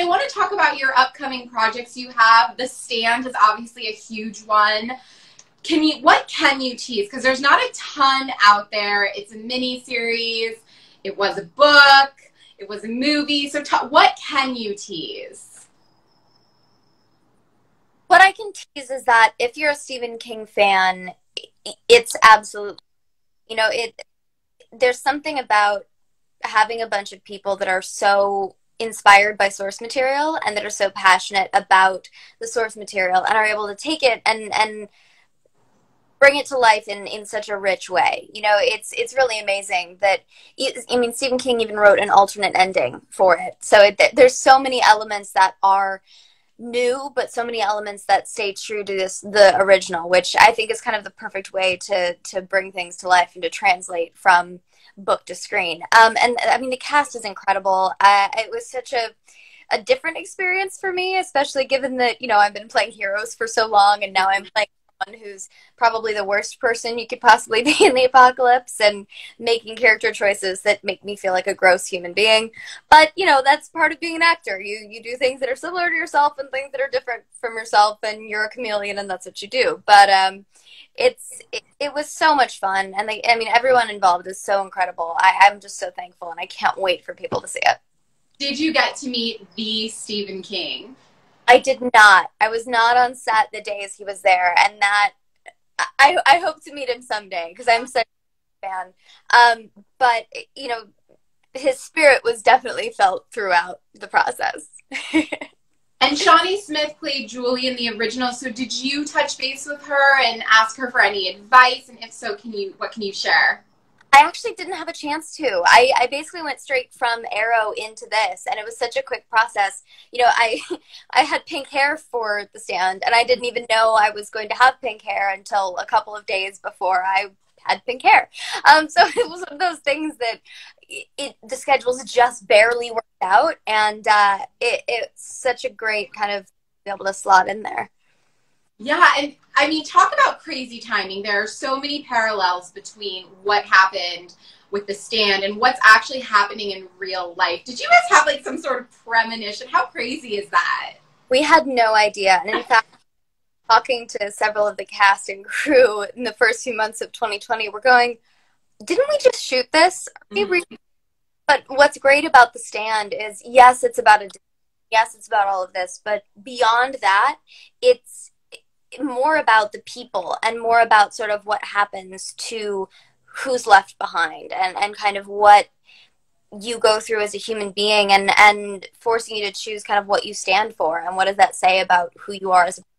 I want to talk about your upcoming projects you have. The Stand is obviously a huge one. What can you tease? Because there's not a ton out there. It's a mini series. It was a book. It was a movie. So what can you tease? What I can tease is that if you're a Stephen King fan, it's absolutely, there's something about having a bunch of people that are so inspired by source material and that are so passionate about the source material and are able to take it and bring it to life in such a rich way. It's really amazing that, Stephen King even wrote an alternate ending for it. So there's so many elements that are new, but so many elements that stay true to the original, which I think is kind of the perfect way to bring things to life and to translate from book to screen. The cast is incredible. It was such a different experience for me, especially given that, I've been playing heroes for so long, and now I'm playing one who's probably the worst person you could possibly be in the apocalypse and making character choices that make me feel like a gross human being. But, that's part of being an actor. You do things that are similar to yourself and things that are different from yourself, and you're a chameleon, and that's what you do. But it was so much fun, and everyone involved is so incredible. I'm just so thankful, and I can't wait for people to see it. Did you get to meet the Stephen King? I did not. I was not on set the days he was there, and that I hope to meet him someday because I'm such a fan. But his spirit was definitely felt throughout the process. And Shawnee Smith played Julie in the original. So did you touch base with her and ask her for any advice? And if so, what can you share? I actually didn't have a chance to. I basically went straight from Arrow into this, and it was such a quick process. I had pink hair for The Stand, and I didn't even know I was going to have pink hair until a couple of days before I had pink hair. So it was one of those things that the schedules just barely worked out, and it's such a great kind of be able to slot in there. Yeah, and talk about crazy timing. There are so many parallels between what happened with The Stand and what's actually happening in real life. Did you guys have some sort of premonition? How crazy is that? We had no idea. And in fact, talking to several of the cast and crew in the first few months of 2020, we're going, didn't we just shoot this? Mm-hmm. But what's great about The Stand is, yes, it's about all of this, but beyond that, it's more about the people and more about sort of what happens to who's left behind and kind of what you go through as a human being and forcing you to choose kind of what you stand for and what does that say about who you are as a person.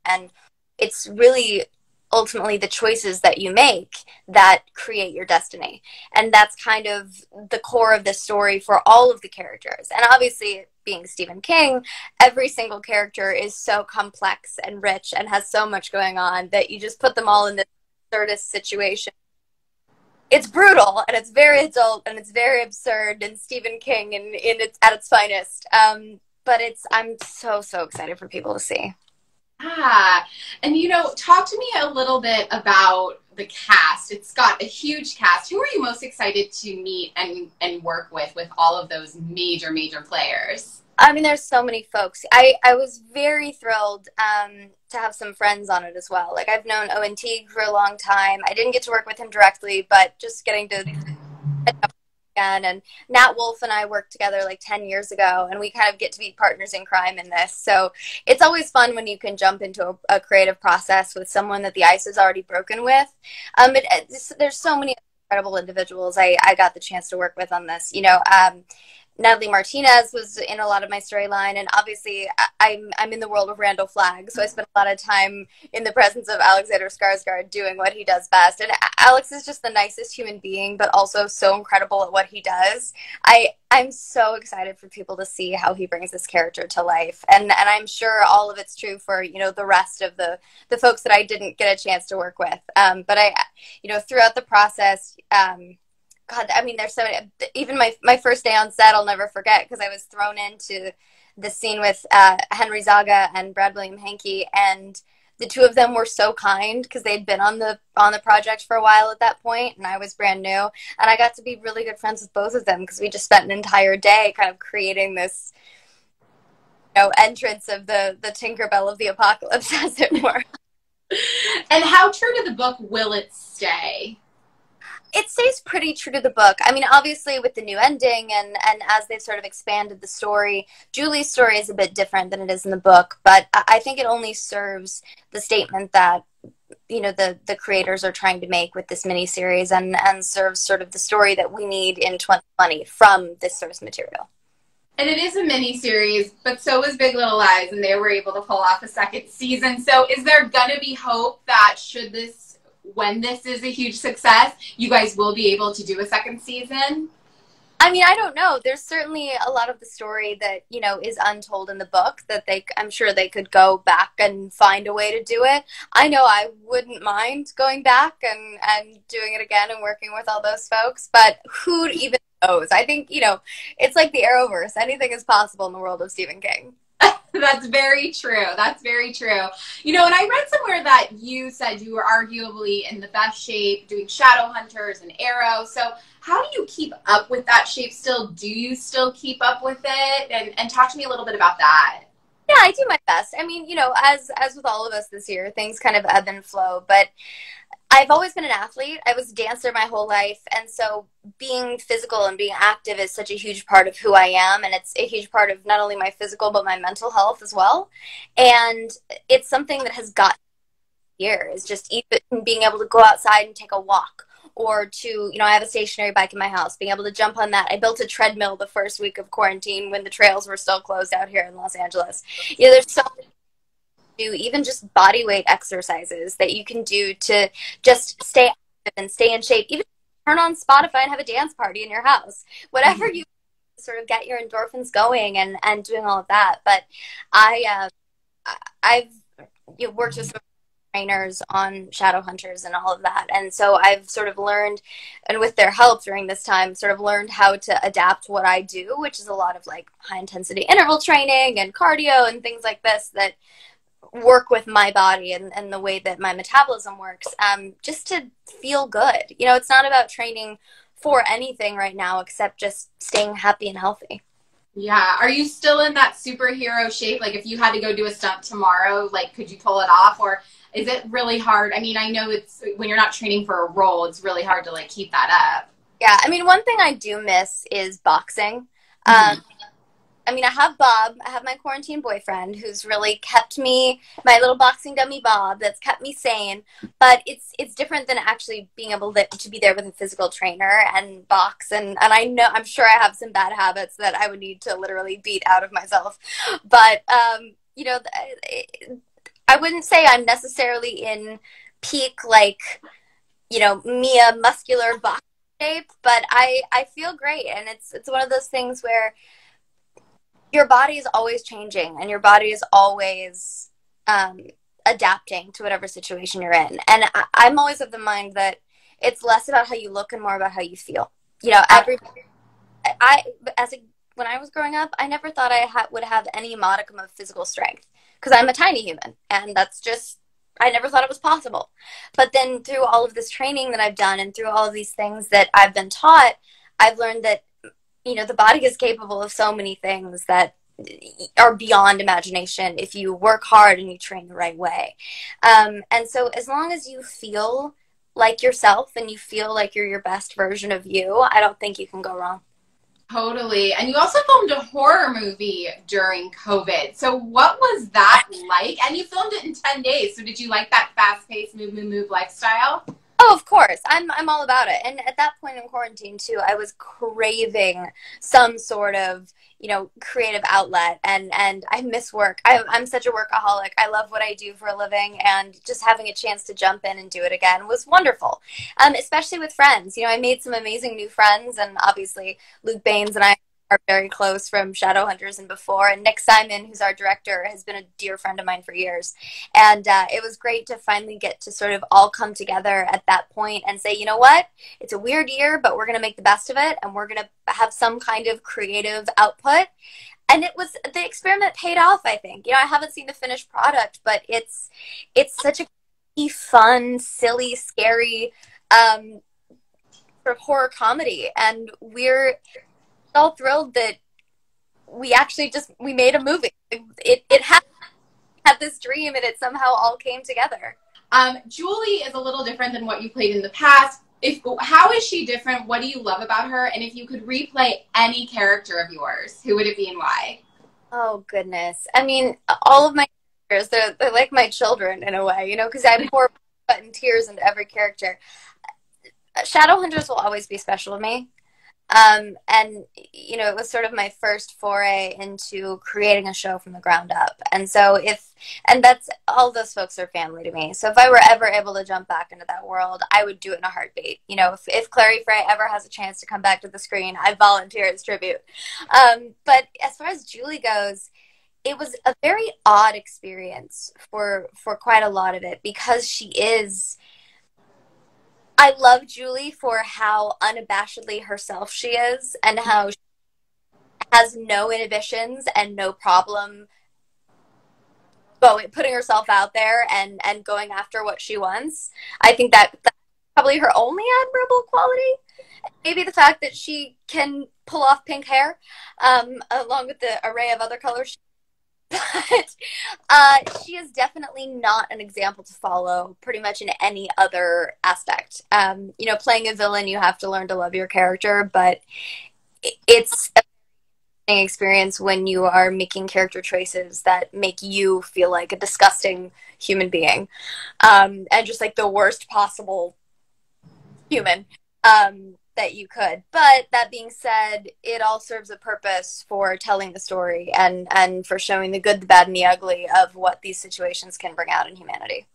And it's really ultimately the choices that you make that create your destiny. And that's kind of the core of the story for all of the characters. And obviously, being Stephen King, every single character is so complex and rich and has so much going on that you just put them all in this absurdist situation. It's brutal, and it's very adult, and it's very absurd, and Stephen King at its finest. But I'm so excited for people to see. And talk to me a little bit about the cast. It's got a huge cast. Who are you most excited to meet and work with all of those major players? There's so many folks. I was very thrilled to have some friends on it as well. I've known Owen Teague for a long time. I didn't get to work with him directly, but just getting to again. And Nat Wolff and I worked together 10 years ago, and we kind of get to be partners in crime in this. So it's always fun when you can jump into a creative process with someone that the ice is already broken with. There's so many incredible individuals I got the chance to work with on this. Natalie Martinez was in a lot of my storyline, and obviously I'm in the world of Randall Flagg, so I spent a lot of time in the presence of Alexander Skarsgård doing what he does best. And Alex is just the nicest human being, but also so incredible at what he does. I'm so excited for people to see how he brings this character to life, and I'm sure all of it's true for the rest of the folks that I didn't get a chance to work with. But throughout the process. God, there's so many. Even my first day on set, I'll never forget, because I was thrown into the scene with Henry Zaga and Brad William Hankey, and the two of them were so kind because they'd been on the project for a while at that point, and I was brand new, and I got to be really good friends with both of them because we just spent an entire day kind of creating this entrance of the Tinkerbell of the apocalypse, as it were. And how true to the book will it stay? It stays pretty true to the book. I mean, obviously with the new ending and as they've sort of expanded the story, Julie's story is a bit different than it is in the book, but I think it only serves the statement that, the creators are trying to make with this miniseries and serves sort of the story that we need in 2020 from this source material. And it is a mini-series, but so is Big Little Lies, and they were able to pull off a second season. So is there going to be hope that when this is a huge success, you guys will be able to do a second season? I mean, I don't know. There's certainly a lot of the story that, is untold in the book that I'm sure they could go back and find a way to do it. I know I wouldn't mind going back and doing it again and working with all those folks, but who even knows? I think, it's like the Arrowverse. Anything is possible in the world of Stephen King. That's very true. That's very true. And I read somewhere that you said you were arguably in the best shape doing Shadowhunters and Arrow. So how do you keep up with that shape still? Do you still keep up with it? And talk to me a little bit about that. Yeah, I do my best. I mean, as with all of us this year, things kind of ebb and flow, but I've always been an athlete. I was a dancer my whole life, and so being physical and being active is such a huge part of who I am, and it's a huge part of not only my physical but my mental health as well. And it's something that has got years, just even being able to go outside and take a walk, or to, I have a stationary bike in my house, being able to jump on that. I built a treadmill the first week of quarantine when the trails were still closed out here in Los Angeles. There's so many do even just body weight exercises that you can do to just stay active and stay in shape. Even turn on Spotify and have a dance party in your house. Whatever you sort of get your endorphins going and doing all of that. But I've worked with some trainers on Shadowhunters and all of that. And so I've sort of learned, and with their help during this time, sort of learned how to adapt what I do, which is a lot of like high intensity interval training and cardio and things like this that work with my body and the way that my metabolism works, just to feel good. It's not about training for anything right now except just staying happy and healthy. Yeah. Are you still in that superhero shape? Like if you had to go do a stunt tomorrow, like could you pull it off, or is it really hard? I mean, I know it's when you're not training for a role, it's really hard to like keep that up. Yeah. I mean, one thing I do miss is boxing. I mean, I have Bob. I have my quarantine boyfriend who's really kept me, my little boxing dummy Bob, that's kept me sane. But it's different than actually being able to be there with a physical trainer and box. And I'm sure I have some bad habits that I would need to literally beat out of myself. But, I wouldn't say I'm necessarily in peak, like, Mia muscular box shape, but I feel great. And it's one of those things where your body is always changing and your body is always adapting to whatever situation you're in. And I'm always of the mind that it's less about how you look and more about how you feel. When I was growing up, I never thought I would have any modicum of physical strength because I'm a tiny human, and that's just, I never thought it was possible. But then through all of this training that I've done and through all of these things that I've been taught, I've learned that the body is capable of so many things that are beyond imagination if you work hard and you train the right way. And so as long as you feel like yourself and you feel like you're your best version of you, I don't think you can go wrong. Totally. And you also filmed a horror movie during COVID. So what was that like? And you filmed it in 10 days. So did you like that fast-paced move lifestyle? Oh, of course. I'm all about it. And at that point in quarantine, too, I was craving some sort of, creative outlet. And I miss work. I'm such a workaholic. I love what I do for a living. And just having a chance to jump in and do it again was wonderful, especially with friends. I made some amazing new friends. And obviously, Luke Baines and I are very close from Shadowhunters and before. And Nick Simon, who's our director, has been a dear friend of mine for years. And it was great to finally get to sort of all come together at that point and say, you know what? It's a weird year, but we're going to make the best of it. And we're going to have some kind of creative output. And the experiment paid off, I think. I haven't seen the finished product, but it's such a fun, silly, scary sort of horror comedy. And we're all thrilled that we actually we made a movie. It had this dream, and it somehow all came together. Julie is a little different than what you played in the past. How is she different? What do you love about her? And if you could replay any character of yours, who would it be and why? Oh, goodness. I mean, all of my characters, they're like my children in a way, you know, because I pour sweat and tears into every character. Shadowhunters will always be special to me. And, you know, it was sort of my first foray into creating a show from the ground up. And so and that's, all those folks are family to me. So if I were ever able to jump back into that world, I would do it in a heartbeat. You know, if Clary Frey ever has a chance to come back to the screen, I volunteer as tribute. But as far as Julie goes, it was a very odd experience for quite a lot of it, because I love Julie for how unabashedly herself she is, and how she has no inhibitions and no problem putting herself out there and going after what she wants. I think that's probably her only admirable quality. Maybe the fact that she can pull off pink hair, along with the array of other colors. But she is definitely not an example to follow pretty much in any other aspect. You know, playing a villain, you have to learn to love your character, but it's an experience when you are making character choices that make you feel like a disgusting human being, and just like the worst possible human. That you could. But that being said, it all serves a purpose for telling the story and for showing the good, the bad, and the ugly of what these situations can bring out in humanity.